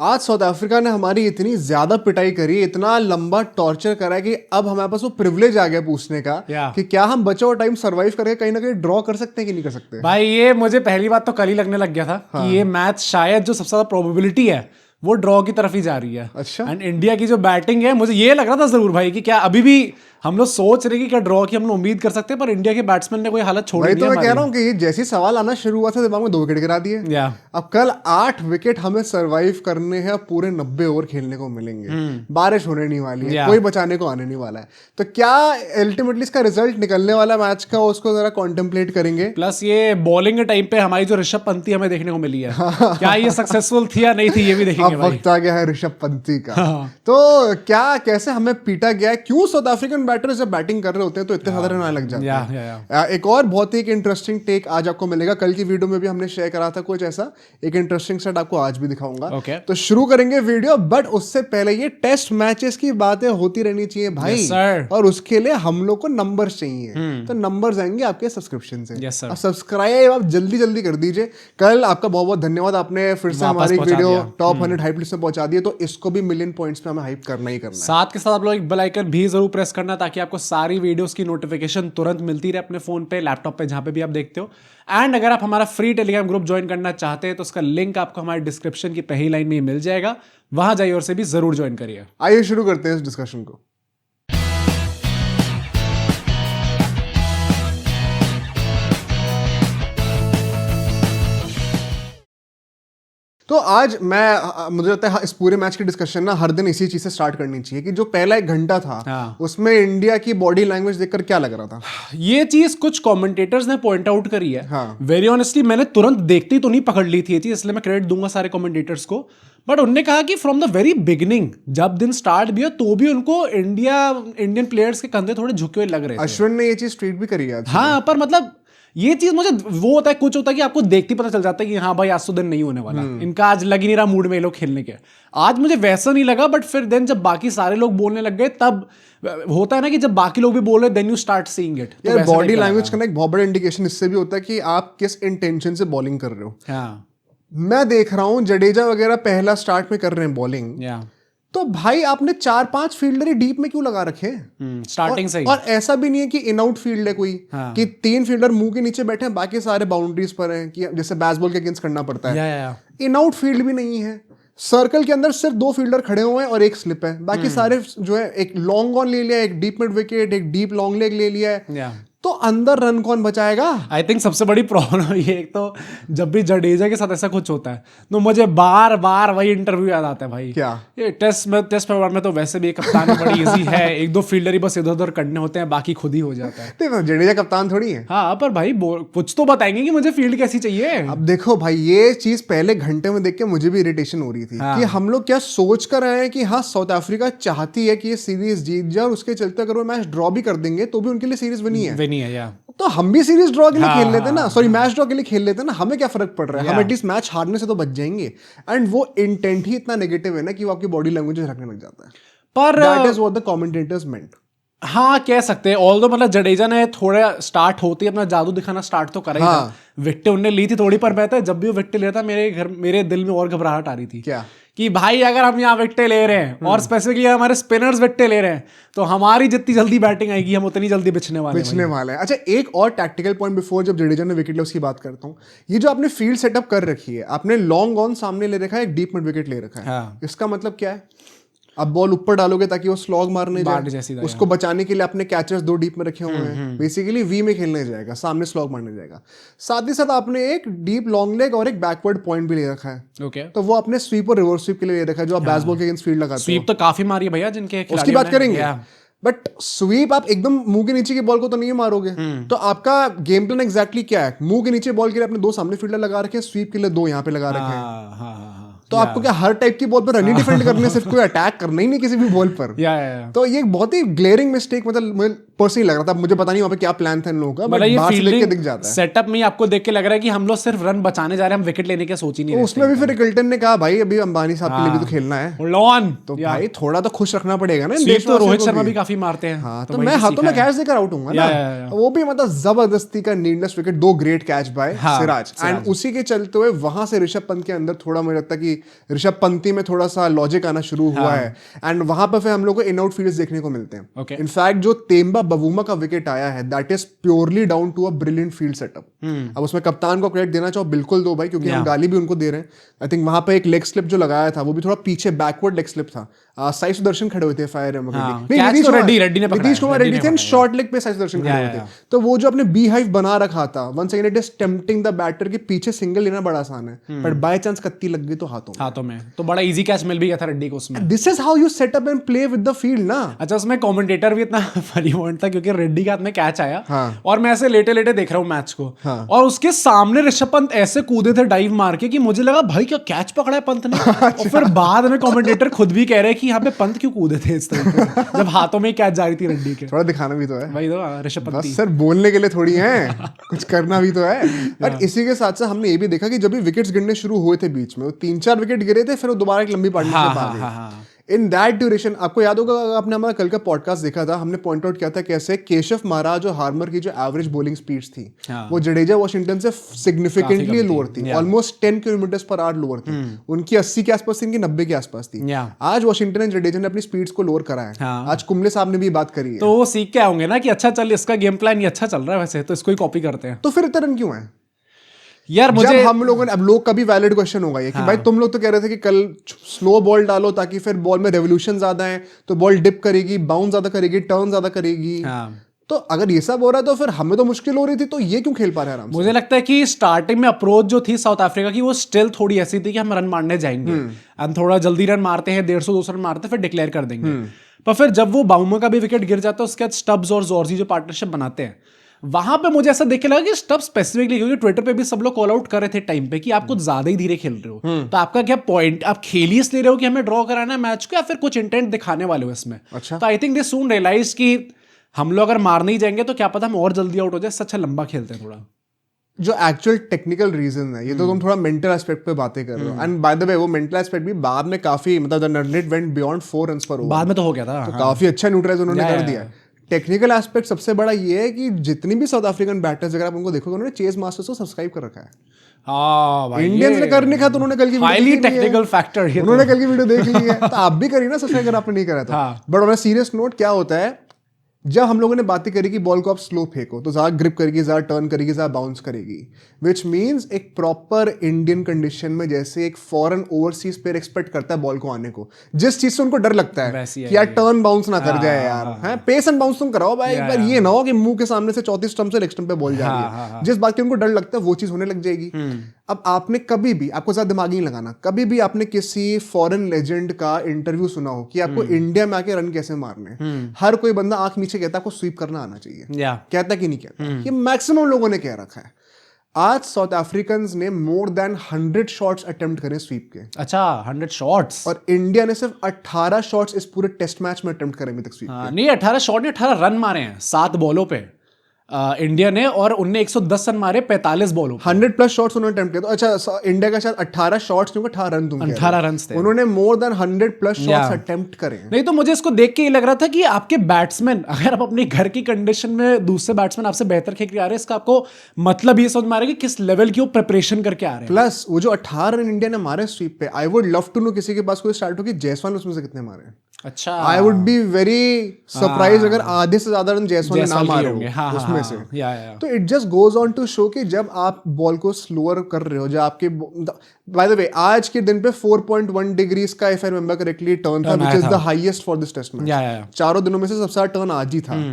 आज south Africa ने हमारी इतनी ज्यादा पिटाई करी, इतना लंबा टॉर्चर करा है कि अब हमारे पास वो प्रिविलेज आ गया पूछने का कि क्या हम बचा हुआ टाइम सर्वाइव करके कहीं ना कहीं ड्रॉ कर सकते हैं कि नहीं कर सकते। भाई ये मुझे पहली बात तो कल ही लगने लग गया था कि ये मैच शायद जो सबसे ज्यादा प्रोबेबिलिटी है वो ड्रॉ की तरफ ही जा रही है। अच्छा। एंड इंडिया की जो बैटिंग है, मुझे ये लग रहा था जरूर भाई कि क्या अभी भी हम लोग सोच रहे कि क्या ड्रॉ की हम लोग उम्मीद कर सकते हैं, पर इंडिया के बैट्समैन ने कोई हालत छोड़ी वही नहीं तो है मैं कह रहा हूँ कि ये जैसे सवाल आना शुरू हुआ था दिमाग में 2 विकेट गिरा दिए। या अब कल 8 विकेट हमें सरवाइव करने हैं, पूरे 90 ओवर खेलने को मिलेंगे, बारिश होने नहीं वाली है, कोई बचाने को आने नहीं वाला है। तो क्या अल्टीमेटली इसका रिजल्ट निकलने वाला मैच का उसको जरा कॉन्टेम्पलेट करेंगे। प्लस ये बॉलिंग के टाइम पे हमारी जो ऋषभ पंती हमें देखने को मिली है, क्या ये सक्सेसफुल थी या नहीं थी, ये भी देखेंगे अब भाई। वक्त आ गया है ऋषभ पंती का। तो क्या कैसे हमें पीटा गया है, क्यों साउथ अफ्रीकन बैटर्स जब बैटिंग कर रहे होते हैं तो इतने ज्यादा रन आने लग जाते हैं। एक और बहुत ही एक इंटरेस्टिंग टेक आज आपको मिलेगा, कल की वीडियो में भी हमने शेयर करा था कुछ ऐसा, एक इंटरेस्टिंग सेट आपको आज भी दिखाऊंगा। तो शुरू करेंगे वीडियो, बट उससे पहले ये टेस्ट मैचेस की बातें होती रहनी चाहिए भाई, और उसके लिए हम लोग को नंबर्स चाहिए। तो नंबर्स आएंगे आपके सब्सक्रिप्शन से। अब सब्सक्राइब आप जल्दी जल्दी कर दीजिए। कल आपका बहुत बहुत धन्यवाद, आपने फिर से हमारी वीडियो टॉप 100 हाइप लिस्ट में पहुंचा दी है, तो इसको भी मिलियन पॉइंट्स पे हमें हाइप करना ही करना है। साथ के साथ आप लोग एक बेल आइकन भी जरूर प्रेस करना ताकि आपको सारी वीडियोस की नोटिफिकेशन तुरंत मिलती रहे अपने फोन पे, लैपटॉप पे, जहां पे भी आप देखते हो। एंड अगर आप हमारा फ्री टेलीग्राम ग्रुप ज्वाइन करना चाहते हैं तो उसका लिंक आपको हमारे डिस्क्रिप्शन की पहली लाइन में ही मिल जाएगा, वहां जाइए और से भी जरूर ज्वाइन करिए। आइए शुरू करते हैं इस डिस्कशन को। तो आज मुझे लगता है इस पूरे मैच की डिस्कशन ना हर दिन इसी चीज से स्टार्ट करनी चाहिए कि जो पहला 1 घंटा था उसमें इंडिया की बॉडी लैंग्वेज देखकर क्या लग रहा था। ये चीज कुछ कमेंटेटर्स ने पॉइंट आउट करी है। वेरी ऑनेस्टली मैंने तुरंत देखते ही तो नहीं पकड़ ली थी ये चीज, इसलिए मैं क्रेडिट दूंगा सारे कमेंटेटर्स को। बट उन्होंने कहा कि फ्रॉम द वेरी बिगिनिंग जब दिन स्टार्ट भी हो तो भी उनको इंडियन प्लेयर्स के कंधे थोड़े झुके हुए लग रहे थे। अश्विन ने ये चीज ट्वीट भी करी है। हाँ, पर मतलब ये चीज मुझे वो होता है, कुछ होता है कि आपको देखते ही पता चल जाता है कि हाँ भाई आज तो दिन नहीं होने वाला, इनका आज लग ही नहीं रहा मूड में ये लोग खेलने के। आज मुझे वैसा नहीं लगा, बट फिर देन जब बाकी सारे लोग बोलने लग गए तब होता है ना कि जब बाकी लोग भी बोल रहे then you start seeing it. यार बॉडी लैंग्वेज का एक बहुत बड़ा इंडिकेशन इससे भी होता है कि आप किस इंटेंशन से बॉलिंग कर रहे हो। हाँ, मैं देख रहा हूँ जडेजा वगैरह पहला स्टार्ट में कर रहे हैं बॉलिंग, तो भाई आपने 4-5 फील्डर ही डीप में क्यों लगा रखे हैं स्टार्टिंग से ही। और ऐसा भी नहीं है कि इन आउट फील्ड है कोई, कि 3 फील्डर मुंह के नीचे बैठे हैं, बाकी सारे बाउंड्रीज पर हैं, कि जैसे बेसबॉल के अगेंस्ट करना पड़ता है। इन आउट फील्ड भी नहीं है, सर्कल के अंदर सिर्फ 2 फील्डर खड़े हुए हैं और 1 स्लिप है, बाकी सारे जो है एक लॉन्ग ऑन ले लिया, एक डीप मिड विकेट, एक डीप लॉन्ग लेग ले लिया है, तो अंदर रन कौन बचाएगा। आई थिंक सबसे बड़ी प्रॉब्लम ये, एक तो जब भी जडेजा के साथ ऐसा कुछ होता है तो मुझे बार बार वही इंटरव्यू याद आता है भाई। क्या ये टेस्ट फॉर्मेट में तो वैसे भी कप्तान बड़ी इजी है, 1-2 फील्डर ही बस इधर उधर करने होते हैं, बाकी खुद ही हो जाता है। तो जडेजा कप्तान थोड़ी है। हाँ, पर भाई कुछ तो बताएंगे कि मुझे फील्ड कैसी चाहिए। अब देखो भाई, ये चीज पहले घंटे में देख के मुझे भी इरिटेशन हो रही थी कि हम लोग क्या सोच कर आए हैं कि हाँ साउथ अफ्रीका चाहती है कि ये सीरीज जीत जाए, और उसके चलते अगर वो मैच ड्रॉ भी कर देंगे तो भी उनके लिए सीरीज बनी है। तो हम भी सीरीज ड्रॉ के लिए खेल लेते ना, सॉरी मैच ड्रॉ के लिए खेल लेते ना, हमें क्या फर्क पड़ रहा है, हम एटलीस्ट मैच हारने से तो बच जाएंगे। एंड वो इंटेंट ही इतना नेगेटिव है ना कि वो आपकी बॉडी लैंग्वेज रखने लग जाता है। पर that is what the commentators meant. हाँ, कह सकते हैं। ऑल्दो मतलब जडेजा ने थोड़ा स्टार्ट होते ही अपना जादू दिखाना स्टार्ट तो करा ही था। विकेट उन्होंने ली थी थोड़ी, पर मैं जब भी वो विकेट लेता मेरे दिल में और घबराहट आ रही थी। क्या कि भाई अगर हम यहाँ विकेट ले रहे हैं और स्पेसिफिकली हमारे स्पिनर्स विकेट ले रहे हैं तो हमारी जितनी जल्दी बैटिंग आएगी हम उतनी जल्दी बिछने वाले हैं। अच्छा, एक और टैक्टिकल पॉइंट बिफोर जब जडेजा ने विकेट लिया उसकी बात करता हूँ। ये जो आपने फील्ड सेटअप कर रखी है, आपने लॉन्ग ऑन सामने ले रखा है, एक डीप मिड विकेट ले रखा है। इसका मतलब क्या है? अब बॉल ऊपर डालोगे ताकि वो स्लॉग मारने जाए, उसको बचाने के लिए आपने कैचर्स 2 डीप में रखे हुए हैं, बेसिकली वी में खेलने जाएगा, सामने स्लॉग मारने जाएगा। साथ ही साथ आपने एक डीप लॉन्ग लेग और एक बैकवर्ड पॉइंट भी ले रखा है। तो वो आपने स्वीप और रिवर्स स्वीप के लिए ले रखा है, जो आप बेसबॉल के अगेंस्ट फील्ड लगाते हो। स्वीप तो काफी मारी है भैया जिनके, उसकी बात करेंगे। बट स्वीप आप एकदम मुंह के नीचे की बॉल को तो नहीं मारोगे। तो आपका गेम प्लान एग्जैक्टली क्या है? मुंह के नीचे बॉल के लिए आपने 2 सामने फील्डर लगा रखे हैं, स्वीप के लिए 2 यहाँ पे लगा रखे हैं। तो आपको क्या हर टाइप की बॉल पर रन ही डिफेंड करने, सिर्फ कोई अटैक करना ही नहीं किसी भी बॉल पर। तो ये एक बहुत ही ग्लेयरिंग मिस्टेक, मतलब मुझे पर्सनली लग रहा था, मुझे पता नहीं वहां पे क्या प्लान था इन लोगों का, बट बाहर से देख के दिख जाता है। सेटअप में आपको देख के लग रहा है कि हम लोग सिर्फ रन बचाने जा रहे हैं, हम विकेट लेने की सोच ही नहीं रहे। उसमें भी फिर रिकल्टन ने कहा भाई अभी अंबानी साहब के लिए भी तो खेलना है, तो भाई थोड़ा तो खुश रखना पड़ेगा ना। तो रोहित शर्मा भी काफी मारते हैं, तो मैं हाथों में कैच देकर आउट हूँ ना, वो भी मतलब जबरदस्ती का needless wicket, 2 great catch by Siraj, and उसी के चलते हुए वहां से ऋषभ पंत के अंदर थोड़ा मुझे लगता है कि ऋषभ पंती में थोड़ा सा लॉजिक आना शुरू हुआ है, एंड वहां पर फिर हम लोग को इन आउट फील्ड्स देखने को मिलते हैं। इनफैक्ट जो तेम्बा बवूमा का विकेट आया है, that is purely down to a brilliant field setup. अब उसमें कप्तान को क्रेडिट देना चाहो, बिल्कुल दो भाई, क्योंकि हम गाली भी उनको दे रहे हैं। आई थिंक वहां पे एक लेग स्लिप जो लगाया था वो भी थोड़ा पीछे बैकवर्ड लेग स्लिप था। साई सुदर्शन खड़े हुए थे फायर नीतीश कुमार रेड्डी थे, शॉर्ट लेग पे साई सुदर्शन खड़े हुए थे। तो वो जो अपने बी हाइव बना रखा था, once again it is tempting the batter कि पीछे सिंगल लेना बड़ा आसान है, बट बाय चांस कत्ती लग गई तो हाथों में तो बड़ा इजी कैच मिल भी गया था रेड्डी को उसमें। This is how you set up and play with the field ना। अच्छा, उसमें कमेंटेटर भी इतना फनी मोमेंट था क्योंकि रेड्डी के हाथ में कैच आया और मैं ऐसे लेटे लेटे देख रहा हूँ मैच को, और उसके सामने ऋषभ पंत ऐसे कूदे थे डाइव मार के कि मुझे लगा भाई क्या कैच पकड़ा है पंत ने। और फिर बाद में कमेंटेटर खुद भी कह रहे हैं कि यहाँ पे पंत क्यों कूदे थे इस तरीके से, जब हाथों में कैच जा रही थी रेड्डी के। थोड़ा दिखाना भी तो है भाई, तो ऋषभ पंत सर बोलने के लिए थोड़ी है, कुछ करना भी तो है। बट इसी के साथ साथ हमने ये भी देखा कि जब भी विकेट्स गिरने शुरू हुए थे बीच में, वो 3-4 विकेट गिरे थे, फिर वो दोबारा एक लंबी पार्टनरशिप आ गई। इन दैट ड्यूरेशन आपको याद होगा, आपने हमारा कल का पॉडकास्ट देखा था, हमने पॉइंट आउट किया था कैसे केशव महाराज और हार्मर की जो एवरेज बॉलिंग स्पीड्स थी वो जडेजा वॉशिंगटन से सिग्निफिकेंटली लोअर थी, almost 10 kilometre per hour lower थी। उनकी 80 के आसपास थी, इनकी 90 के आसपास थी। आज वॉशिंगटन एंड जडेजा ने अपनी स्पीड्स को लोअर करा है। आज कुंबले साहब ने भी बात करी है, तो वो सीख के आएंगे ना कि अच्छा चल, इसका गेम प्लान ये अच्छा चल रहा है वैसे, तो इसको ही कॉपी करते हैं। तो फिर इतना रन क्यों है यार? मुझे जब हम लोगों ने, अब लोग का भी वैलिड क्वेश्चन होगा ये कि भाई तुम लोग तो कह रहे थे कि कल स्लो बॉल डालो ताकि फिर बॉल में रेवोल्यूशन ज्यादा है, तो बॉल डिप करेगी, बाउंस ज्यादा करेगी, टर्न ज्यादा करेगी। तो अगर ये सब हो रहा है तो फिर हमें तो मुश्किल हो रही थी, तो ये क्यों खेल पा रहे हैं आराम से? मुझे लगता है कि स्टार्टिंग में अप्रोच जो थी साउथ अफ्रीका की, वो स्टिल थोड़ी ऐसी थी कि हम रन मारने जाएंगे, हम थोड़ा जल्दी रन मारते हैं, 150-200 रन मारते हैं, फिर डिक्लेयर कर देंगे। पर फिर जब वो बाउमा का भी विकेट गिर जाता है, उसके बाद स्टब्स और जॉर्जी जो पार्टनरशिप बनाते हैं, वहां पे मुझे ऐसा देखे लगा कि स्टब स्पेसिफिकली, क्योंकि ट्विटर पे भी सब लोग कॉल आउट कर रहे थे टाइम पे कि आप कुछ ज्यादा ही धीरे खेल रहे हो, तो आपका क्या पॉइंट, आप खेल ही इसलिए रहे हो कि हमें ड्रॉ कराना है मैच को, या फिर कुछ इंटेंट दिखाने वाले हो इसमें? अच्छा। तो I think they soon realise कि हम लोग अगर मारने ही जाएंगे तो क्या पता हम और जल्दी आउट हो जाए, अच्छा लंबा खेलते हैं थोड़ा। जो एक्चुअल टेक्निकल रीजन है, ये तो तुम थोड़ा मेंटल एस्पेक्ट पे बातें कर रहे हो, एंड बाय द वे वो मेंटल एस्पेक्ट भी बाद में काफी, मतलब the net went beyond 4 runs पर ओवर, बाद में तो हो गया था, तो काफी अच्छा न्यूट्रलाइज उन्होंने कर दिया। टेक्निकल एस्पेक्ट सबसे बड़ा ये है कि जितनी भी साउथ अफ्रीकन बैटर्स अगर आप उनको देखोगे, उन्होंने चेज मास्टर्स को सब्सक्राइब कर रखा है। इंडियंस ने कर नहीं खा, तो उन्होंने कल की हाईली टेक्निकल फैक्टर, उन्होंने कल की वीडियो देख ली है, तो आप भी करिए ना सब्सक्राइब अगर आपने नहीं करा था। But on a serious note क्या होता है, जब हम लोगों ने बातें करी कि बॉल को आप स्लो फेंको तो ज़्यादा ग्रिप करेगी, ज़्यादा टर्न करेगी, ज़्यादा बाउंस करेगी, विच मीन्स एक प्रॉपर इंडियन कंडीशन में जैसे एक फॉरेन ओवरसीज प्लेयर एक्सपेक्ट करता है बॉल को आने को, जिस चीज से उनको डर लगता है कि यार टर्न बाउंस ना कर जाए यार, है पेस एंड बाउंस तुम कराओ भाई, एक बार ये ना हो कि मुंह के सामने से 34 स्टंप से लेग स्टंप पे बॉल जा रही है, जिस बात की उनको डर लगता है वो चीज होने लग जाएगी। अब आपने कभी भी, आपको ज्यादा दिमाग नहीं लगाना, कभी भी आपने किसी फॉरेन लेजेंड का इंटरव्यू सुना हो कि आपको इंडिया में आके रन कैसे मारने, हर कोई बंदा आंख नीचे कहता है आपको स्वीप करना आना चाहिए, कहता कि नहीं कहता, ये मैक्सिमम लोगों ने कह रखा है। आज साउथ अफ्रीकन्स ने मोर देन 100 शॉट्स अटेम्प्ट करे स्वीप के। अच्छा, 100 शॉट्स? और इंडिया ने सिर्फ 18 शॉट्स इस पूरे टेस्ट मैच में अटेम्प्ट करे अभी तक स्वीप के। नहीं, 18 शॉट नहीं, 18 रन मारे हैं 7 बॉलों पे इंडिया ने, और उनने 110 रन मारे 45 बॉलों पे। 100 प्लस शॉट्स उन्होंने अटेम्प्ट किया। तो अच्छा, इंडिया का शायद 18 शॉट्स नहीं, 18 रन तुम 18 रन थे, उन्होंने more than 100 plus shots attempt करे। नहीं तो मुझे इसको देख के ये लग रहा था कि आपके बैट्समैन, अगर आप अपने घर की कंडीशन में दूसरे बैट्समैन आपसे बेहतर खेल के आ रहे हैं, इसका आपको मतलब ये समझ में आ रहा है कि किस लेवल की वो प्रिपरेशन करके आ रहे हैं। प्लस वो जो 18 रन इंडिया ने मारे स्वीप पे, I would love to know किसी के पास कोई स्टार्ट हो कि जायसवाल उसमें से कितने मारे। अच्छा, I would be very surprise अगर आधे से ज्यादा रन जायसवाल ने ना मारे हो उसमें से। तो it just goes on to show कि जब आप बॉल को स्लोअर कर रहे हो, जब आपके, बाय द वे आज के दिन पे 4.1 डिग्रीज का, if I remember correctly, turn था, which is the highest for this test match. चारों दिनों में से सबसे ज्यादा टर्न आज ही था।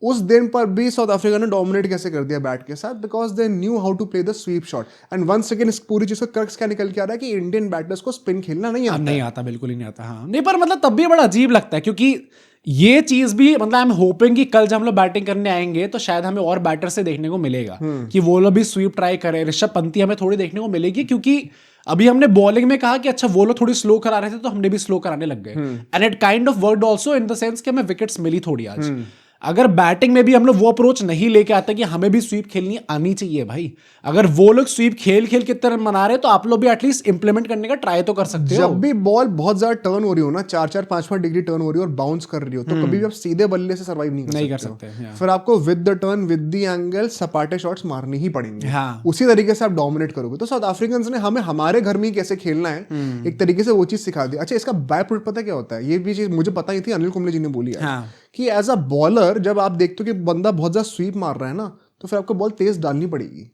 उस दिन पर भी साउथ अफ्रीका ने डोमिनेट कैसे कर दिया बैट के साथ, because they knew how to play the sweep shot. And once again इस पूरी चीज का क्रक्स क्या निकल के आ रहा है कि इंडियन बैटर्स को स्पिन खेलना नहीं आता, बिल्कुल ही नहीं आता। हाँ, नहीं, पर मतलब तब भी बड़ा अजीब लगता है, क्योंकि ये चीज भी, मतलब आई एम होपिंग कि कल जब हम लोग बैटिंग करने आएंगे तो शायद हमें और बैटर से देखने को मिलेगा कि वो लोग भी स्वीप ट्राई करें। ऋषभ पंती हमें थोड़ी देखने को मिलेगी, क्योंकि अभी हमने बॉलिंग में कहा कि अच्छा वो लोग थोड़ी स्लो करा रहे थे तो हमने भी स्लो कराने लग गए, and it kind of worked also in the sense कि हमें विकेट्स मिली थोड़ी आज। अगर बैटिंग में भी हम लोग वो अप्रोच नहीं लेके आते कि हमें भी स्वीप खेलनी आनी चाहिए भाई, अगर वो लोग स्वीप खेल खेल कितने रन बना रहे तो आप लोग भी एटलीस्ट इंप्लीमेंट करने का ट्राई तो कर सकते हो। जब भी बॉल बहुत ज्यादा टर्न हो रही हो ना, 4-4 5-5 डिग्री टर्न हो रही हो और बाउंस कर रही हो, तो कभी भी आप सीधे बल्ले से सर्वाइव नहीं कर सकते। फिर आपको with the turn with the angle Sapate shots मारने ही पड़ेंगे। उसी तरीके से आप डोमिनेट करोगे। तो साउथ अफ्रीकन ने हमें हमारे घर में कैसे खेलना है एक तरीके से वो चीज सिखा दी। अच्छा, इसका बाय प्रोडक्ट पता क्या होता है? ये भी चीज मुझे पता ही थी, अनिल कुंबले जी ने बोली है कि एज अ बॉलर जब आप देखते हो कि बंदा बहुत ज्यादा स्वीप मार रहा है ना, तो फिर आपको बॉल तेज डालनी पड़ेगी।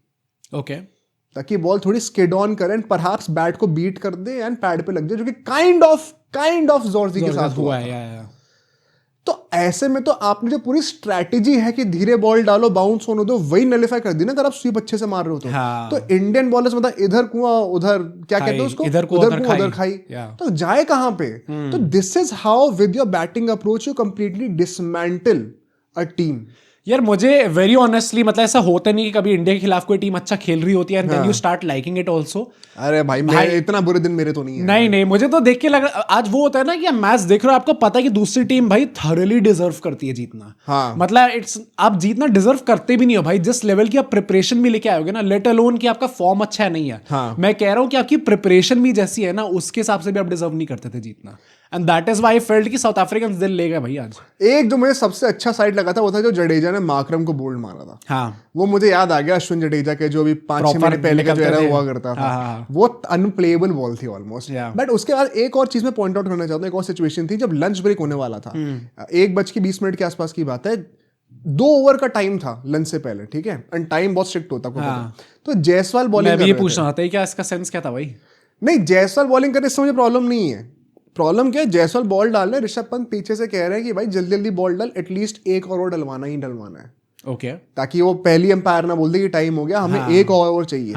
ओके, ताकि बॉल थोड़ी स्किड ऑन करे एंड परहैप्स बैट को बीट कर दे एंड पैड पे लग जाए, जो कि काइंड ऑफ जॉर्जी के साथ हुआ है। तो ऐसे में तो आपने जो पूरी स्ट्रैटेजी है कि धीरे बॉल डालो, बाउंस होने दो, वही नलिफाई कर दी ना अगर आप स्वीप अच्छे से मार रहे हो तो इंडियन बॉलर्स मतलब इधर कुआं उधर, क्या कहते हैं उसको, इधर कुआं उधर खाई, तो जाए कहां पे? तो this is how with your batting approach you completely dismantle a team. यार मुझे वेरी ऑनेस्टली मतलब ऐसा होता नहीं कि कभी इंडिया के खिलाफ कोई टीम अच्छा खेल रही होती है and then you start liking it also. अरे भाई इतना बुरे दिन मेरे तो नहीं है। नहीं, मुझे तो देख के लग रहा, आज वो होता है ना कि आप मैच देख रहे हो, आपको पता है कि दूसरी टीम भाई थॉरली डिजर्व करती है जीतना। मतलब इट्स, आप जीतना डिजर्व करते भी नहीं हो भाई, जिस लेवल की आप प्रिपरेशन भी लेके आओगे ना, लेट अलोन कि आपका फॉर्म अच्छा नहीं है। मैं कह रहा हूँ कि आपकी प्रिपरेशन भी जैसी है ना, उसके हिसाब से भी आप डिजर्व नहीं करते थे जीतना। And that is why I felt कि साउथ अफ्रीकन दिल ले गए भाई आज। एक जो मुझे सबसे अच्छा साइड लगा था वो था जो जडेजा ने माकरम को बोल्ड मारा था। वो मुझे याद आ गया, अश्विन जडेजा के जो भी 5-6 महीने पहले का जो era हुआ करता था, वो अनप्लेएबल बॉल थी ऑलमोस्ट। बट उसके बाद एक और चीज में पॉइंट आउट करना चाहता हूँ। एक और सिचुएशन थी जब लंच ब्रेक होने वाला था, 1:20 के आसपास की बात है, 2 ओवर का टाइम था लंच से पहले, ठीक है, एंड टाइम बहुत स्ट्रिक्ट होता है। तो जायसवाल बॉलिंग कर रहे थे। पूछ रहा था क्या इसका सेंस क्या था भाई? नहीं, जायसवाल बॉलिंग करने से मुझे प्रॉब्लम नहीं है। प्रॉब्लम क्या है, जायसवाल बॉल डाल रहे, ऋषभ पंत पीछे से कह रहे हैं कि भाई जल्दी जल्दी बॉल डाल, एटलीस्ट एक ओवर डलवाना ही डलवाना है। ओके, ताकि वो पहली अंपायर ना बोल दे कि टाइम हो गया, हमें एक ओवर चाहिए।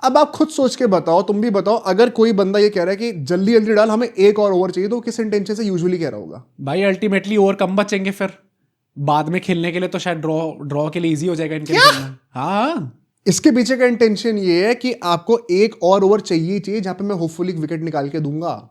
अब आप खुद सोच के बताओ, तुम भी बताओ, अगर कोई बंदा ये कह रहा है कि जल्दी जल्दी डाल, हमें एक और ओवर चाहिए, तो किस इंटेंशन से यूजुअली कह रहा होगा? भाई अल्टीमेटली ओवर कम बचेंगे, फिर बाद में खेलने के लिए तो शायद ड्रॉ के लिए इजी हो जाएगा इनके लिए। हाँ, इसके पीछे का इंटेंशन ये है कि आपको एक और ओवर चाहिए जहां पे मैं होपफुली विकेट निकाल के दूंगा।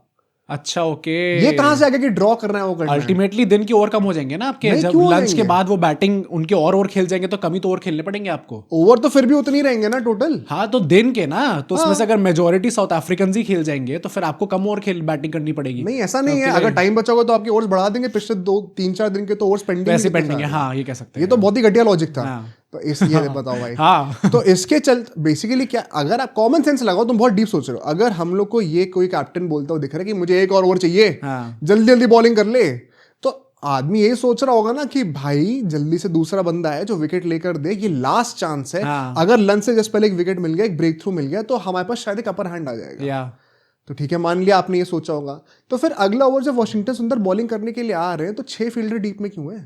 अच्छा, ओके, ये कहां से आ गया कि ड्रॉ करना है वो करना है? अल्टीमेटली दिन की ओवर कम हो जाएंगे ना आपके, जब लंच के बाद वो बैटिंग उनके और ओवर खेल जाएंगे तो कम ही तो ओवर खेलने पड़ेंगे आपको। ओवर तो फिर भी उतनी ही रहेंगे ना टोटल। हाँ, तो दिन के ना, तो उसमें से अगर मेजोरिटी साउथ अफ्रीकन ही खेल जाएंगे तो फिर आपको कम ओवर बैटिंग करनी पड़ेगी। नहीं, ऐसा नहीं है, अगर टाइम बचा होगा तो आपके ओवर्स बढ़ा देंगे, पिछले 2-3-4 दिन के तो ओवर्स पेंडिंग है। हाँ, ये कह सकते हैं। ये तो बहुत ही घटिया लॉजिक था। तो इसलिए बताओ भाई। तो इसके बेसिकली क्या, अगर आप कॉमन सेंस लगाओ, तुम बहुत डीप सोच रहे हो, अगर हम लोग को ये कोई कैप्टन बोलता हुआ दिख रहा है कि मुझे एक और ओवर चाहिए, जल्दी जल्दी बॉलिंग कर ले, तो आदमी यही सोच रहा होगा ना कि भाई जल्दी से दूसरा बंदा है जो विकेट लेकर दे, ये लास्ट चांस है। अगर लंच से जस्ट पहले एक विकेट मिल गया, एक ब्रेक थ्रू मिल गया, तो हमारे पास शायद एक अपर हैंड आ जाएगा। तो ठीक है, मान लिया आपने ये सोचा होगा, तो फिर अगला ओवर जब वॉशिंगटन सुंदर बॉलिंग करने के लिए आ रहे हैं, तो 6 फील्डर डीप में क्यों है?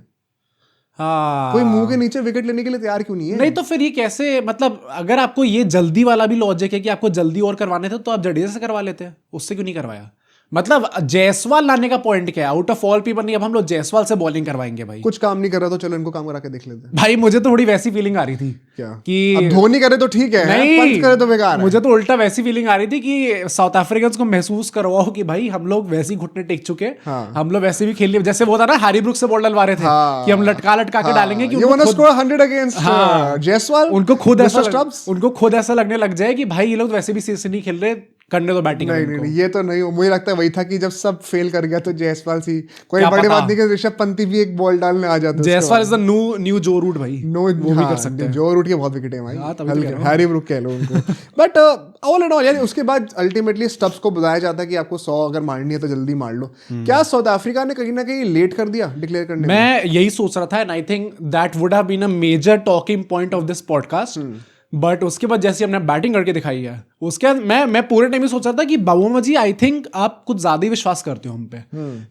कोई मुंह के नीचे विकेट लेने के लिए तैयार क्यों नहीं है? नहीं तो फिर ये कैसे, मतलब अगर आपको ये जल्दी वाला भी लॉजिक है कि आपको जल्दी और करवाने थे, तो आप जडेजा से करवा लेते हैं, उससे क्यों नहीं करवाया? मतलब जायसवाल लाने का पॉइंट क्या है? आउट ऑफ ऑल पीपल नहीं, अब हम लोग जायसवाल से बॉलिंग करवाएंगे भाई। कुछ काम नहीं कर रहा तो चलो इनको काम करा के देख लेते हैं। भाई मुझे तो थोड़ी वैसी फीलिंग आ रही थी क्या कि अब धोनी करे तो ठीक है, नहीं पंत करे तो बेकार है। मुझे तो उल्टा वैसी फीलिंग आ रही थी कि साउथ अफ्रीकन को महसूस करवाओ कि भाई हम लोग वैसे घुटने टेक चुके, हम लोग वैसे भी खेल लिए, जैसे वो था ना हैरी ब्रुक्स से बॉल डलवा रहे थे कि हम लटका के डालेंगे कि 100 अगेंस्ट जायसवाल। उनको खुद ऐसा लगने लग जाए कि भाई ये लोग वैसे भी सीरीज नहीं खेल रहे, करने दो बैटिंग। नहीं, ये तो नहीं, मुझे लगता है वही था कि जब सब फेल कर गया तो जायसवाल सी, कोई बड़ी बात नहीं कि ऋषभ पंत भी एक बॉल डालने आ जाता है। जायसवाल इज द न्यू जो रूट भाई, वो भी कर सकते हैं। जो रूट के बहुत विकेट है भाई, हैरी ब्रुक कह लो उनको। बट ऑल एंड ऑल यार, उसके बाद अल्टीमेटली स्टब्स को बताया जाता है कि आपको 100 अगर मारनी है तो जल्दी मार लो। क्या साउथ अफ्रीका ने कहीं ना कहीं लेट कर दिया डिक्लेयर करने में? मैं यही सोच रहा था, and I think that would have been a major talking point of this podcast. But उसके बाद जैसे हमने बैटिंग करके दिखाई है, उसके बाद मैं पूरे टाइम ही सोच रहा था कि बाबूमा जी, आई थिंक आप कुछ ज्यादा ही विश्वास करते हो हम पे,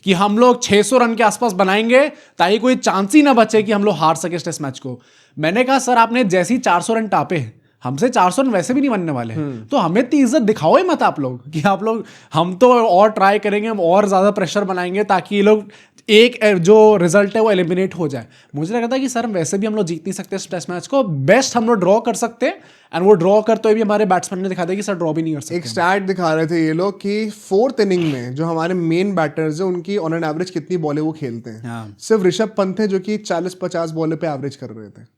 कि हम लोग 600 रन के आसपास बनाएंगे ताकि कोई चांस ही ना बचे कि हम लोग हार सके टेस्ट मैच को। मैंने कहा सर, आपने जैसे ही 400 रन टापे, हमसे 400 रन वैसे भी नहीं बनने वाले, तो हमें इतनी इज्जत दिखाओ ही मत आप लोग कि आप लोग, हम तो और ट्राई करेंगे, हम और ज्यादा प्रेशर बनाएंगे ताकि ये लोग एक जो रिजल्ट है वो एलिमिनेट हो जाए। मुझे लगा था कि सर वैसे भी हम लोग जीत नहीं सकते इस टेस्ट मैच को, बेस्ट हम लोग ड्रॉ कर सकते हैं, एंड वो ड्रॉ करते हुए भी हमारे बैट्समैन ने दिखा दिया कि सर ड्रॉ भी नहीं कर सकते। एक स्टैट दिखा रहे थे ये लोग कि 4th इनिंग में जो हमारे मेन बैटर्स हैं उनकी ऑन एन एवरेज कितनी बॉलें वो खेलते हैं। हाँ। सिर्फ ऋषभ पंत थे जो कि 40-50 बॉलें पे एवरेज कर रहे थे।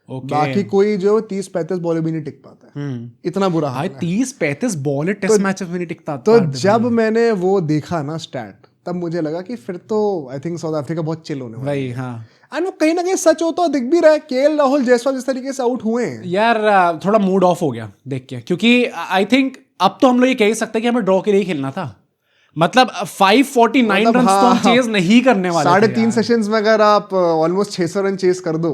Okay. बाकी कोई जो 30-35 बॉलें भी नहीं टिक पाता है। इतना बुरा हाल है। 30-35 बॉल टेस्ट मैचेस में नहीं टिकता। तो जब मैंने वो देखा ना स्टैट, तब मुझे लगा कि फिर तो आई थिंक साउथ अफ्रीका बहुत चिल होने वाला है। हाँ। एंड वो कहीं ना कहीं सच होता दिख भी रहा है। केएल राहुल जायसवाल जिस तरीके से आउट हुए हैं यार, थोड़ा मूड ऑफ हो गया देख के, क्योंकि आई थिंक अब तो हम लोग ये कह ही सकते हैं कि हमें ड्रॉ के लिए ही खेलना था। मतलब 549 रन तो हम चेज नहीं करने वाले। 3.5 सेशंस में अगर आप ऑलमोस्ट 600 रन चेस कर दो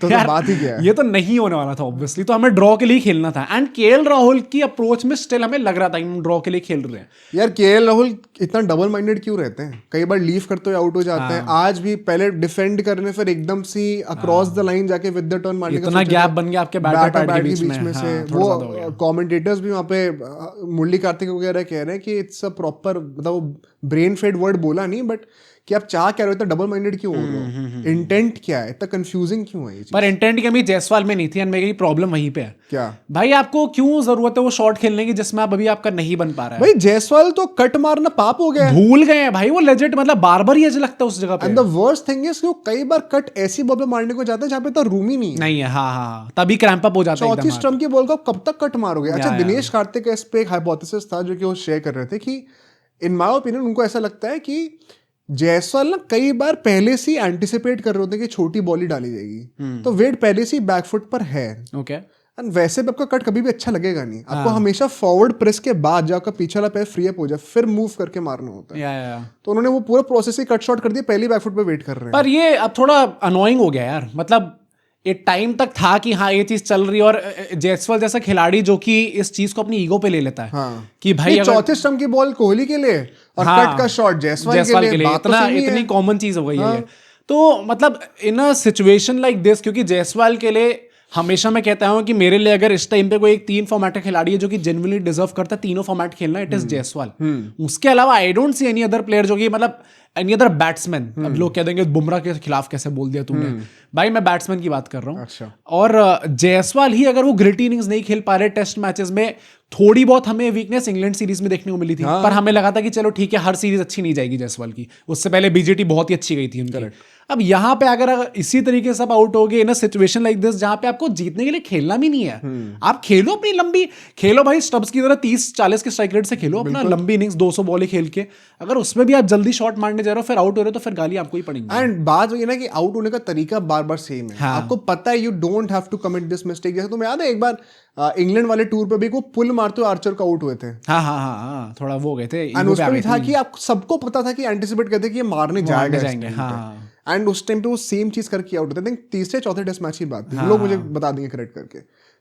तो बात ही क्या है। ये तो नहीं होने वाला था ऑब्वियसली, तो हमें ड्रॉ के लिए खेलना था। एंड केएल राहुल की अप्रोच में स्टिल हमें लग रहा था कि हम ड्रॉ के लिए खेल रहे हैं। यार केएल राहुल इतना डबल माइंडेड क्यों रहते हैं? कई बार लीव करते हुए आउट हो जाते हैं। आज भी पहले डिफेंड करने फिर एकदम से अक्रॉस द लाइन जाके विद द टर्न मारने का इतना गैप बन गया आपके बैटर के बीच में से। वो कमेंटेटर्स भी वहाँ पे मुरली कार्तिक वगैरह कह रहे हैं कि इट्स अ प्रॉपर, मतलब ब्रेन फेड वर्ड बोला नहीं, बट कि आप चाह क्या रहे हो, इतना डबल माइंडेड क्यों हो रहे हो, इंटेंट क्या है, इतना कंफ्यूजिंग क्यों है ये चीज? पर इंटेंट की कमी जायसवाल में नहीं थी, एंड मेरी प्रॉब्लम वहीं पे है। क्या भाई आपको क्यों जरूरत है वो शॉट खेलने की जिसमें आप अभी आपका नहीं बन पा रहा है? भाई जायसवाल तो कट मारना पाप हो गया है। भूल गए हैं भाई वो लेजेंड, मतलब बार बार ही ऐसा लगता है उस जगह पे। And the worst thing is कि वो कई बार कट ऐसी बॉल पे मारने को जाता है जहां पे तो रूम ही नहीं है। हाँ, तभी क्रैम्प अप हो जाता है। चौथी स्टंप की बॉल को कब तक कट मारोगे? अच्छा, दिनेश कार्तिक इस पे एक हाइपोथेसिस था जो कि वो शेयर कर रहे थे कि इन माय ओपिनियन उनको ऐसा लगता है कि जायसवाल ना कई बार पहले से एंटिसिपेट कर रहे होते हैं कि छोटी बॉल ही डाली जाएगी, तो वेट पहले से बैकफुट पर है। ओके। एंड वैसे भी आपका कट कभी भी अच्छा लगेगा नहीं। आपको हमेशा फॉरवर्ड प्रेस के बाद जब आपका पीछे वाला पैर फ्री अप हो जाए फिर मूव करके मारना होता है। तो उन्होंने वो पूरा प्रोसेस ही कट शॉट कर दिया, पहली बैकफुट पे वेट कर रहे हैं। पर ये अब थोड़ा अनोइंग हो गया यार। मतलब एक टाइम तक था कि हाँ ये चीज चल रही है, और जायसवाल जैसा खिलाड़ी जो कि इस चीज को अपनी ईगो पे ले लेता है। हाँ। कि भाई चौथे स्टंप की बॉल कोहली के लिए और कट का शॉट जायसवाल के लिए इतनी कॉमन चीज हो गई है। तो मतलब इन अ सिचुएशन लाइक दिस, क्योंकि जायसवाल के लिए हमेशा मैं कहता हूं कि मेरे लिए अगर इस टाइम पे कोई एक 3 फॉर्मेट का खिलाड़ी है जो कि जेन्युइनली डिजर्व करता है तीनों फॉर्मेट खेलना, इट इज जायसवाल। उसके अलावा I don't see any other player जो कि मतलब एनी अदर बैट्समैन। अब लोग कह देंगे बुमराह के खिलाफ कैसे बोल दिया तूने। भाई मैं बैट्समैन की बात कर रहा हूँ। अच्छा। और जायसवाल ही अगर वो ग्रिटी इनिंग्स नहीं खेल पा रहे टेस्ट मैचेस में, थोड़ी बहुत हमें वीकनेस इंग्लैंड सीरीज में देखने को मिली थी। पर हमें लगा था कि चलो ठीक है, हर सीरीज अच्छी नहीं जाएगी जायसवाल की। उससे पहले बीजेटी बहुत ही अच्छी गई थी उनकी। अब यहाँ पे अगर इसी तरीके से आप आउट हो गए इन अ सिचुएशन लाइक दिस जहां पे आपको जीतने के लिए खेलना भी नहीं है, आप खेलो अपनी लंबी, खेलो भाई स्टब्स की तरह 30-40 के स्ट्राइक रेट से खेलो अपना लंबी इनिंग्स 200 बॉल खेल के। अगर उसमें भी आप जल्दी शॉट मारने जा रहे हो फिर आउट हो रहे हो तो फिर गाली आपको ही पड़ेंगी। एंड बात ये ना कि आउट होने का तरीका बार बार सेम है। आपको पता है you don't have to commit this mistake. जैसे तुम्हें याद है एक बार इंग्लैंड वाले टूर पे भी वो पुल मारते हुए आर्चर का आउट हुए थे। हाँ, थोड़ा वो गए थे। एंड उसमें भी था कि आप सबको पता था कि एंटिसिपेट करते कि ये मारने जाएंगे। एंड उस टाइम पे वो सेम चीज करके आउट होते थे। तीसरे चौथे टेस्ट मैच की बात थी, लोग मुझे बता देंगे करेक्ट करके।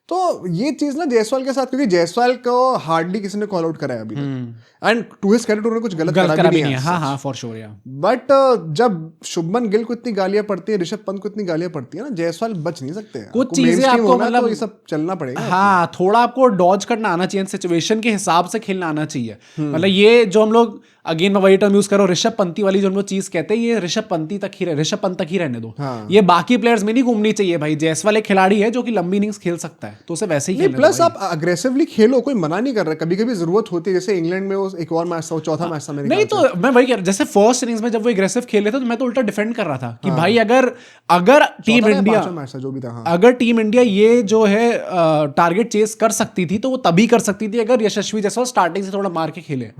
तो ये चीज ना जायसवाल के साथ, क्योंकि जायसवाल को हार्डली किसी ने कॉल आउट कराया अभी तक, एंड टू हिज क्रेडिट उन्होंने कुछ गलत करा भी नहीं है। हाँ, फॉर श्योर या। बट जब शुभमन गिल को इतनी गालियां पड़ती है, ऋषभ पंत को इतनी गालियां पड़ती है ना, जायसवाल बच नहीं सकते। कुछ चीजें आपको मतलब ये सब चलना पड़ेगा। हाँ, थोड़ा आपको डॉज करना आना चाहिए, सिचुएशन के हिसाब से खेलना आना चाहिए। मतलब ये जो हम लोग अगेन मैं वही टर्म यूज करो, ऋषभ पंती वाली जो हम लोग चीज कहते हैं, ये ऋषभ पंत तक ही रहने दो। ये बाकी प्लेयर्स में नहीं घूमनी चाहिए भाई। जायसवाल एक खिलाड़ी है जो कि लंबी इनिंग्स खेल सकता है, तो उसे वैसे ही प्लस आप अग्रेसिवली खेलो, कोई मना नहीं कर रहा। कभी कभी जरूरत होती है, जैसे इंग्लैंड में वो एक और मैच था, चौथा मैच था नहीं, तो मैं वही कह रहा, जैसे फर्स्ट इनिंग्स में जब वो एग्रेसिव खेले थे तो मैं तो उल्टा डिफेंड कर रहा था कि भाई अगर टीम इंडिया जो भी था, अगर टीम इंडिया ये जो है टारगेट चेस कर सकती थी तो वो तभी कर सकती थी अगर यशस्वी जैसा स्टार्टिंग से थोड़ा मार के खेले।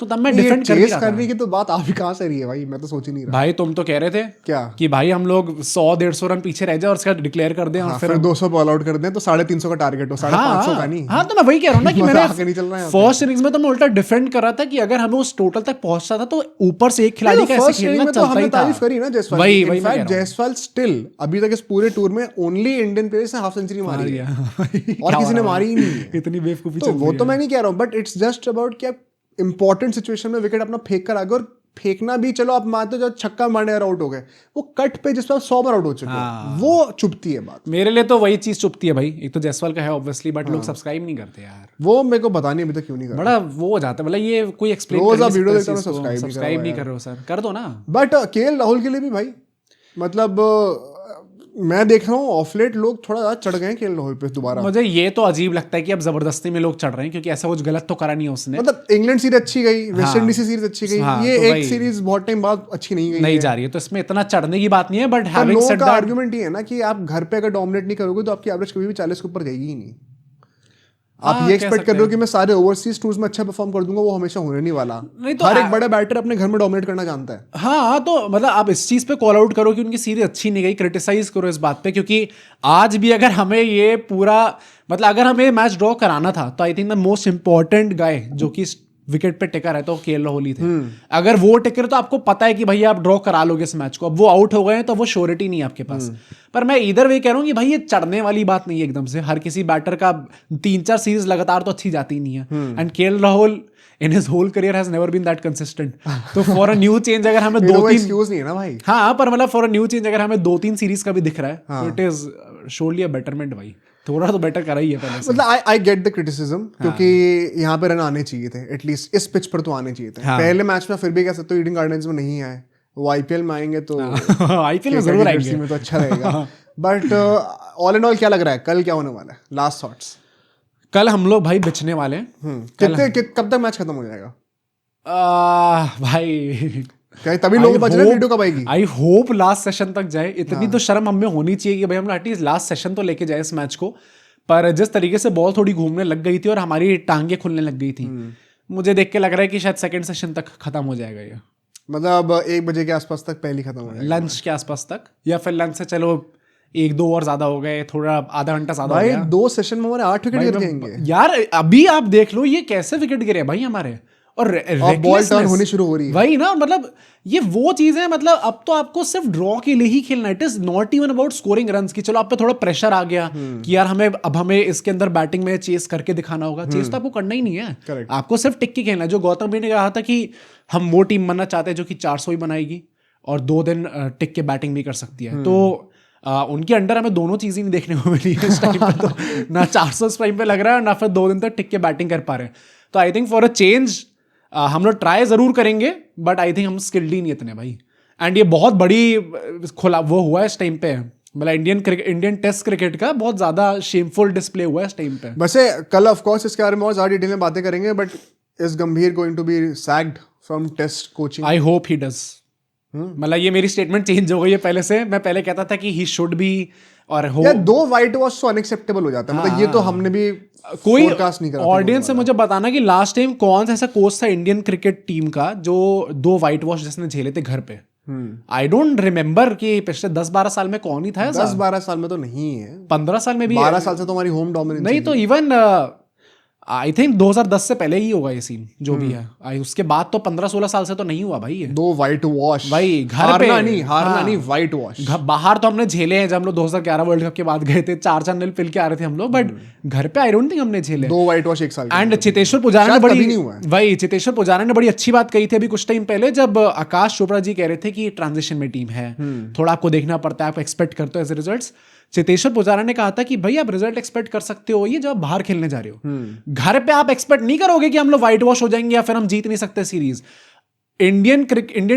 तो तब मैं डिफेंड करने की तो बात आप ही कहां से रही है भाई, मैं तो सोच ही नहीं रहा। भाई तुम तो कह रहे थे क्या कि भाई हम लोग 100-150 रन पीछे रह जाए और उसका डिक्लेयर कर दें और फिर 200 बॉल आउट कर दें तो 350 का टारगेट हो, 550 का नहीं। हाँ, तो मैं वही कह रहा हूँ ना कि मैंने फर्स्ट इनिंग्स में तो मैं उल्टा डिफेंड कर रहा था कि अगर हमें उस टोटल तक पहुंचता था तो ऊपर से एक खिलाड़ी का ऐसे खेलना चलता ही था। तारीफ करी ना जायसवाल। वही इनफैक्ट जायसवाल स्टिल अभी तक इस पूरे टूर में ओनली इंडियन प्लेयर से हाफ सेंचुरी मारी है और किसी ने मारी ही नहीं है। इतनी बेवकूफी तो वो तो मैं नहीं कह रहा हूँ, बट इट्स जस्ट अबाउट कि आप इंपॉर्टेंट सिचुएशन में विकेट अपना फेंक कर आगे और फेंकना भी चलो आप मानते हो, जब छक्का मारने आउट हो गए, वो कट पे जिस पर 100 बार आउट हो चुके हैं, वो चुभती है बात। मेरे लिए तो वही चीज चुभती है भाई। एक तो जायसवाल का है ऑब्वियसली, बट लोग सब्सक्राइब नहीं करते यार। वो मेरे को पता नहीं अभी तक क्यों नहीं कर रहे। बड़ा वो हो जाता है, मतलब ये कोई एक्सप्लेन रोज आप वीडियो देखते हो, सब्सक्राइब नहीं कर रहे हो सर, कर दो ना। बट केएल राहुल के लिए भी भाई, मतलब मैं देख रहा हूँ ऑफ लेट लोग थोड़ा ज्यादा चढ़ गए हैं केएल राहुल पे दोबारा। मुझे ये तो अजीब लगता है कि अब जबरदस्ती में लोग चढ़ रहे हैं, क्योंकि ऐसा कुछ गलत तो करा नहीं है उसने। मतलब इंग्लैंड सीरीज अच्छी गई, वेस्ट इंडीज की सीरीज अच्छी गई, ये तो एक सीरीज बहुत टाइम बाद अच्छी नहीं गई, नहीं जा रही है, तो इसमें इतना चढ़ने की बात नहीं है। But having said that, argument ये है ना कि आप घर पे अगर डोमिनेट नहीं करोगे तो आपकी एवरेज कभी भी 40 के ऊपर जाएगी ही नहीं। आप ये एक्सपेक्ट कर रहे हो कि मैं सारे ओवरसीज टूर्स में अच्छा परफॉर्म कर दूंगा, वो हमेशा होने नहीं वाला। नहीं तो हर एक बड़ा बैटर अपने घर में डोमिनेट करना जानता है। हाँ, तो मतलब आप इस चीज पे कॉल आउट करो कि उनकी सीरीज अच्छी नहीं गई, क्रिटिसाइज करो इस बात पे, क्योंकि आज भी अगर हमें ये पूरा मतलब अगर हमें मैच ड्रॉ कराना था तो I think the most important guy जो कि विकेट पे टिका रहता है वो केएल राहुल ही थे। अगर वो टिके तो आपको पता है कि भैया आप ड्रॉ करा लोगे इस मैच को। अब वो आउट हो गए हैं तो वो श्योरिटी नहीं है आपके पास। पर मैं इधर वे कह रहा हूँ कि भाई ये चढ़ने वाली बात नहीं है एकदम से। हर किसी बैटर का 3-4 सीरीज लगातार तो अच्छी जाती नहीं है। And KL Rahul in his whole career has never been that consistent. तो for a new change अगर हमें 2-3 एक्सक्यूज नहीं है ना भाई। हाँ, पर मतलब for a new change अगर हमें 2-3 सीरीज का भी दिख रहा है तो it is surely a betterment भाई। थोड़ा तो बेटर करा ही है पहले से। मतलब आई गेट द क्रिटिसिज्म, क्योंकि यहाँ पे रन आने चाहिए थे, एटलीस्ट इस पिच पर तो आने चाहिए थे। पहले मैच में फिर भी कह सकते हो ईडन गार्डन्स में नहीं आए, वो आईपीएल में आएंगे तो आईपीएल में जरूर आएंगे, में तो अच्छा रहेगा। बट ऑल एंड ऑल क्या लग रहा है कल क्या होने वाला है? Last thoughts. कल हम लोग भाई बिछने वाले हैं। कब तक मैच खत्म हो जाएगा भाई? तभी लोग बच रहे हैं वीडियो कब आएगी। आई होप लास्ट सेशन तक जाए। इतनी तो शर्म हमें होनी चाहिए कि भाई हम एटलीस्ट लास्ट सेशन तो लेके जाए इस मैच को। पर जिस तरीके से बॉल थोड़ी घूमने लग गई थी और हमारी टांगे खुलने लग गई थी, मुझे देख के लग रहा है कि शायद सेकंड सेशन तक खत्म हो जाएगा ये। मतलब 1 बजे के आसपास तक पहली खत्म हो जाएगा, लंच के आसपास तक, या फिर लंच से चलो 1-2 और ज्यादा हो गए, थोड़ा आधा घंटा ज्यादा हो गया। 2 सेशन में हमारे 8 विकेट गिर जाएंगे यार। अभी आप देख लो ये कैसे विकेट गिरे भाई हमारे, और बॉल टर्न होनी शुरू हो रही है। वही ना, मतलब ये वो चीज है। मतलब अब तो आपको सिर्फ ड्रॉ के लिए ही खेलना है। It is not even about scoring runs की। चलो आप पे थोड़ा प्रेशर आ गया कि यार हमें इसके अंदर बैटिंग में चेस करके दिखाना होगा। चेस तो आपको करना ही नहीं है। Correct. आपको सिर्फ टिक के खेलना है। जो गौतम भी ने कहा था कि हम वो टीम बनना चाहते हैं जो कि 400 ही बनाएगी और 2 दिन टिक के बैटिंग भी कर सकती है। तो उनके अंडर हमें दोनों चीजें नहीं देखने को मिली इस टाइम पे। तो ना 400 इस टाइम पे लग रहा है, ना फिर 2 दिन तक टिक के बैटिंग कर पा रहे हैं। तो I think for a change हम लोग ट्राई जरूर करेंगे, बट आई थिंक हम स्किल्ड ही नहीं इतने भाई। एंड ये बहुत बड़ी खुला वो हुआ है इस टाइम पे, मतलब इंडियन टेस्ट क्रिकेट का बहुत ज्यादा शेमफुल डिस्प्ले हुआ है इस टाइम पे। वैसे कल ऑफ कोर्स इसके बारे में और ज्यादा डिटेल में बातें करेंगे, but is Gambhir going to be sacked from test coaching? I hope he does. मतलब ये मेरी स्टेटमेंट चेंज हो गई है पहले से। मैं पहले कहता था कि ही शुड बी और हो। यार 2 व्हाइट वॉश तो अनएक्सेप्टेबल हो जाता है। मतलब ये तो हमने भी कोई फोरकास्ट नहीं करा। ऑडियंस से मुझे बताना कि लास्ट टाइम कौन सा ऐसा कोच था इंडियन क्रिकेट टीम का जो 2 व्हाइट वॉश जिसने झेले थे घर पे। आई डोंट रिमेम्बर कि पिछले 10-12 साल में कौन ही था। 10-12 साल में तो नहीं है, 15 साल में भी 12 साल से तो हमारी होम डोमिनेंस नहीं। तो इवन आई थिंक 2010 से पहले ही होगा ये सीन जो भी है। उसके बाद तो 15-16 साल से तो नहीं हुआ भाई ये। 2 व्हाइट वॉश भाई घर पे हारना नहीं व्हाइट वॉश। बाहर तो हमने झेले हैं जब हम लोग 2011 वर्ल्ड कप के बाद गए थे, 4-4 पिल के आ रहे थे हम लोग। बट घर पे आई डोंट थिंक हमने झेले 2 व्हाइट वॉश एक साल। एंड चितेश्वर पुजारा ने बड़ी अच्छी बात कही थी अभी कुछ टाइम पहले, जब आकाश चोपड़ा जी कह रहे थे कि ट्रांजिशन में टीम है, थोड़ा आपको देखना पड़ता है, आप एक्सपेक्ट करते हो एज रिजल्ट्स। चितेश्वर पुजारा ने कहा था कि भाई आप रिजल्ट एक्सपेक्ट कर सकते हो ये जब बाहर खेलने जा रहे हो। घर पे आप एक्सपेक्ट नहीं करोगे कि हम लोग व्हाइट वॉश हो जाएंगे या फिर हम जीत नहीं सकते सीरीज। इंडियन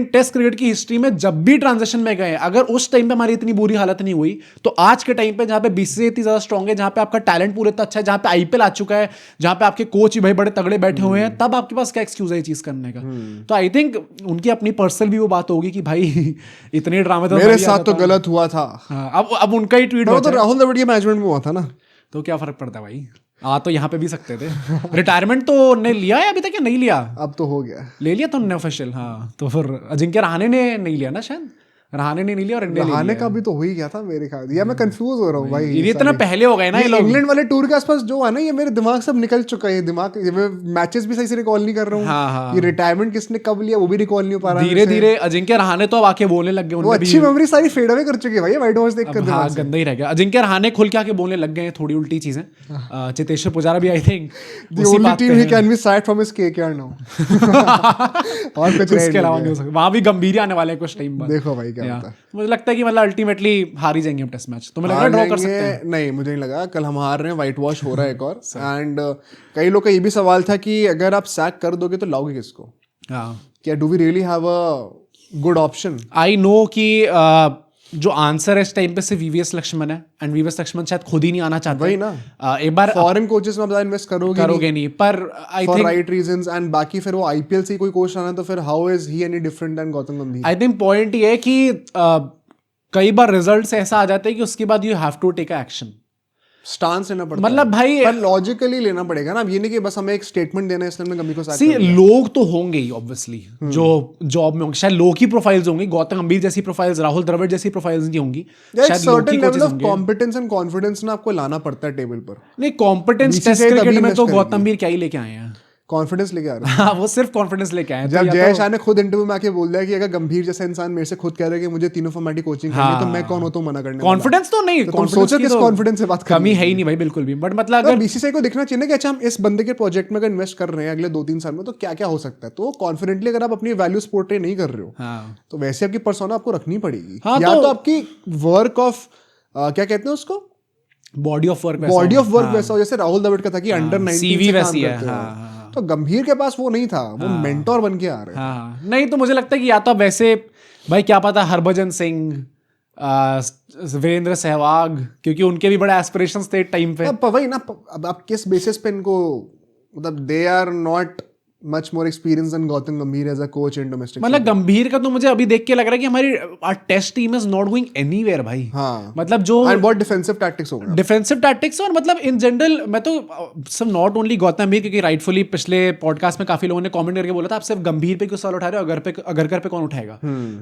टेस्ट क्रिकेट की हिस्ट्री में जब भी ट्रांजिशन में गए, अगर उस टाइम पे हमारी इतनी बुरी हालत नहीं हुई, तो आज के टाइम पे जहां पे बीसीसीआई इतनी ज्यादा स्ट्रांग है, जहां पे आपका टैलेंट पूरा इतना अच्छा है, जहां पे आईपीएल आ चुका है, जहां पे आपके कोच भी भाई बड़े तगड़े बैठे हुए हैं, तब आपके पास क्या एक्सक्यूज है ये चीज करने का? तो आई थिंक उनकी अपनी पर्सनल भी वो बात होगी कि भाई इतने ड्रामे तो मेरे साथ तो गलत हुआ था। अब उनका ही ट्वीट तो राहुल द्रविड़ के मैनेजमेंट में हुआ था ना, तो क्या फर्क पड़ता है भाई? तो यहाँ पे भी सकते थे। रिटायरमेंट तो ने लिया है अभी तक या नहीं लिया? अब तो हो गया, ले लिया तो उन्होंने ऑफिशियल। हाँ, तो फिर अजिंक्य रहाणे ने नहीं लिया ना शायद रहाणे ने नहीं लिया और इंडिया ने रहाणे का भी तो हो ही गया था मेरे ख्याल, या मैं कंफ्यूज हो रहा हूँ भाई। ये इतना पहले हो गए ना ये लोग। इंग्लैंड वाले टूर के आसपास जो है ना, ये मेरे दिमाग सब निकल चुका है, दिमाग मैचेस भी सही से रिकॉल नहीं कर रहा हूँ। ये रिटायरमेंट किसने कब लिया वो भी रिकॉल नहीं हो पा रहा। धीरे धीरे अजिंक्य रहाणे तो अब आके बोलने लग गए, वो अच्छी मेमोरी सारी फेड अवे कर चुकी है भाई व्हाइट वॉश देखकर। हाँ गंदा ही रह गया। अजिंक्य रहाणे खुल के आके बोलने लग गए हैं थोड़ी उल्टी चीजें। चेतेश्वर पुजारा भी आई थिंक उसी बात पे है। Can be side from his KKR now. और कुछ इसके अलावा नहीं हो सकता। वहां भी गंभीर आने वाले हैं कुछ टाइम बाद। देखो भाई क्या होता है। मुझे लगता है कि मतलब अल्टीमेटली हार ही जाएंगे हम टेस्ट मैच। तुम्हें लग रहा है ड्रॉ कर सकते हैं? नहीं मुझे नहीं लगा। कल हम हार रहे हैं, व्हाइट वॉश हो रहा है एक और। एंड कई लोग का ये भी सवाल था कि अगर आप सैक कर दोगे तो लाओगे किसको? क्या do we really have a good option? I know कि जो आंसर है इस टाइम पे सिर्फ वीवीएस लक्ष्मण है, एंड वीवीएस लक्ष्मण शायद खुद ही नहीं आना चाहते। वही ना, एक बार फॉरेन कोचेस में आप इन्वेस्ट करोगे नहीं, पर I think for right reasons. And बाकी फिर वो आईपीएल से कोई कोच आना, तो फिर how is he any different than Gautam Gambhir? I think point ये है कि कई बार रिजल्ट्स ऐसा आ जाते हैं कि उसके बाद you have to take a action, stance लेना पड़ता मतलब भाई पर लॉजिकली लेना पड़ेगा ना। अब ये नहीं कि बस हमें एक स्टेटमेंट देना है इसलिए हमने गंभीर को साथ सी लोग तो होंगे ही ऑब्वियसली जो जॉब में होंगे, शायद लोग की प्रोफाइल्स होंगी, गौतम गंभीर जैसी प्रोफाइल्स, राहुल द्रविड़ जैसी प्रोफाइल्स नहीं होंगी। शायद certain level of competence and confidence ना आपको लाना पड़ता है टेबल पर। नहीं, कॉम्पिटेंस टेस्ट क्रिकेट में तो गौतम गंभीर क्या ही लेके आए हैं, कॉन्फिडेंस लेके आ रहे हैं। हाँ, वो सिर्फ कॉन्फिडेंस लेके आए हैं। जब जय शाह ने खुद इंटरव्यू में आके बोल दिया कि अगर गंभीर जैसा इंसान मेरे से खुद कह रहा है कि मुझे तीनों फॉर्मेट की कोचिंग करनी है, तो मैं कौन होता हूं मना करने? कॉन्फिडेंस तो नहीं, तुम सोचो किस कॉन्फिडेंस से बात कर, कमी है ही नहीं भाई बिल्कुल भी। बट मतलब अगर बीसीसीआई को देखना चाहिए ना कि अच्छा हम इस बंदे के प्रोजेक्ट में अगर इन्वेस्ट कर रहे हैं अगले 2-3 साल में, तो क्या क्या हो सकता है। तो कॉन्फिडेंटली अगर आप अपनी वैल्यूज पोर्ट्रे नहीं कर रहे हो, तो वैसे आपकी पर्सोना आपको रखनी पड़ेगी। या तो आपकी वर्क ऑफ क्या कहते हैं उसको, बॉडी ऑफ वर्क वैसा हो, जैसे राहुल द्रविड़ का था कि अंडर 19 वैसी है। तो गंभीर के पास वो नहीं था, वो मेंटोर बन के आ रहे हैं। नहीं तो मुझे लगता है कि या तो वैसे भाई क्या पता हरभजन सिंह, वीरेंद्र सहवाग, क्योंकि उनके भी बड़े एस्पिरेशंस थे टाइम पे। अब वही ना, अब आप किस बेसिस पे इनको, मतलब they are not much more experience than Gautam Gambhir as a coach in domestic. मतलब गंभीर का तो मुझे अभी देख के लग रहा है कि हमारी test team is not going anywhere भाई। हाँ, मतलब जो बहुत डिफेंसिव टैक्टिक्स हो गए, डिफेंसिव टैक्टिक्स। और मतलब इन जनरल मैं तो सब नॉट ओनली गौतम गंभीर, क्योंकि राइटफुली पिछले पॉडकास्ट में काफी लोगों ने कमेंट करके बोला था आप सिर्फ गंभीर पे क्यों सवाल उठा रहे हो, अगर पे कौन उठाएगा?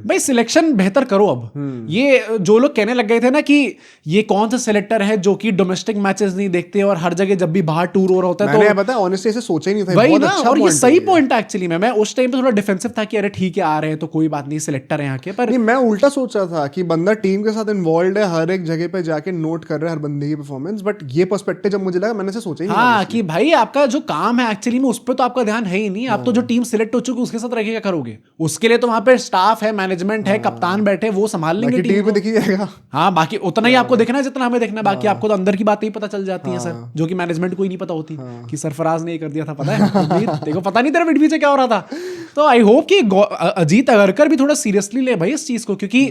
भाई सिलेक्शन बेहतर करो। अब ये जो लोग कहने लग गए थे ना कि ये कौन सा सिलेक्टर है जो कि डोमेस्टिक मैचेस नहीं देखते और हर जगह जब भी बाहर टूर हो रहा होता है, तो पता है ऑनेस्टली ऐसे सोचा ही नहीं था। वही ना, और ये सही पॉइंट है एक्चुअली। मैं उस टाइम पे थोड़ा डिफेंसिव था कि अरे ठीक है आ रहे हैं तो कोई बात नहीं, सिलेक्टर है यहाँ के। पर नहीं, मैं उल्टा सोच रहा था कि बंदा टीम के साथ इन्वॉल्व है, हर एक जगह पे जाके नोट कर रहा है हर बंदे की परफॉर्मेंस। बट ये पर्सपेक्टिव जब मुझे लगा, मैंने से सोचा ही नहीं। हाँ, कि भाई आपका जो काम है एक्चुअली में उस पर तो आपका ध्यान है ही नहीं। आप तो जो टीम सिलेक्ट हो चुकी है उसके साथ रह के क्या करोगे? उसके लिए तो वहां पे स्टाफ है, मैनेजमेंट है, कप्तान बैठे, वो संभाल लेंगे टीम पे, देखी जाएगा। हाँ, बाकी उतना ही आपको देखना है जितना हमें देखना है। बाकी आपको तो अंदर की बातें ही पता चल जाती है सर, जो कि मैनेजमेंट को ही नहीं पता होती कि सरफराज ने ये कर दिया था, पता है देखो, पता नहीं तेरा पीछे क्या हो रहा था। तो आई होप कि अजीत अगरकर भी थोड़ा सीरियसली ले भाई इस चीज को, क्योंकि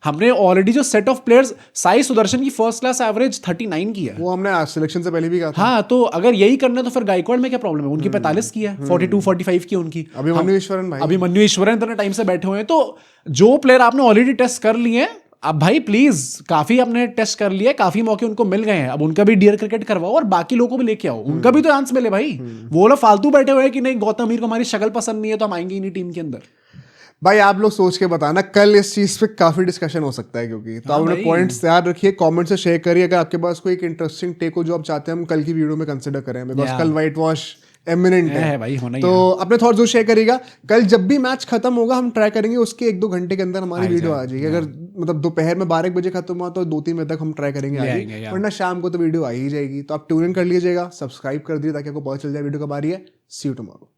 हमने ऑलरेडी जो set of players, Sai Sudarshan की फर्स्ट क्लास एवरेज 39 की है, वो हमने सिलेक्शन से पहले भी कहा था। हाँ, तो अगर यही करना है तो फिर गायकवाड़ में क्या प्रॉब्लम है? उनकी 45 की है, 42-45 की उनकी। अभिमन्यु ईश्वरन इतने टाइम से बैठे हुए हैं। तो जो प्लेयर आपने ऑलरेडी टेस्ट कर लिए हैं, अब भाई प्लीज काफी आपने टेस्ट कर लिया, काफी मौके उनको मिल गए हैं, अब उनका भी डियर क्रिकेट करवाओ और बाकी लोगों को भी लेके आओ, उनका भी तो चांस मिले भाई। वो लोग फालतू बैठे हुए हैं कि नहीं गौतम गंभीर को हमारी शक्ल पसंद नहीं है तो हम आएंगे ही नहीं टीम के अंदर। भाई आप लोग सोच के बताना, कल इस चीज पे काफी डिस्कशन हो सकता है, क्योंकि तो आप अपने पॉइंट्स तैयार रखिए, कमेंट से शेयर करिए। अगर आपके पास कोई एक इंटरेस्टिंग टेक हो जो आप चाहते हैं हम कल की वीडियो में कंसिडर करें, बिकॉज कल व्हाइट वॉश एमिनेंट है भाई, होना ही तो अपने थॉट जरूर शेयर करिएगा। कल जब भी मैच खत्म होगा हम ट्राई करेंगे उसके 1-2 घंटे के अंदर हमारी वीडियो आ जाएगी। अगर मतलब दोपहर में 12 बजे खत्म हुआ तो 2-3 बजे तक हम ट्राई करेंगे आगे, वरना शाम को तो वीडियो आ ही जाएगी। तो आप ट्यून इन कर लीजिएगा, सब्सक्राइब कर दीजिए ताकि आपको पता चल जाए वीडियो कब आ रही है। सी यू टुमारो।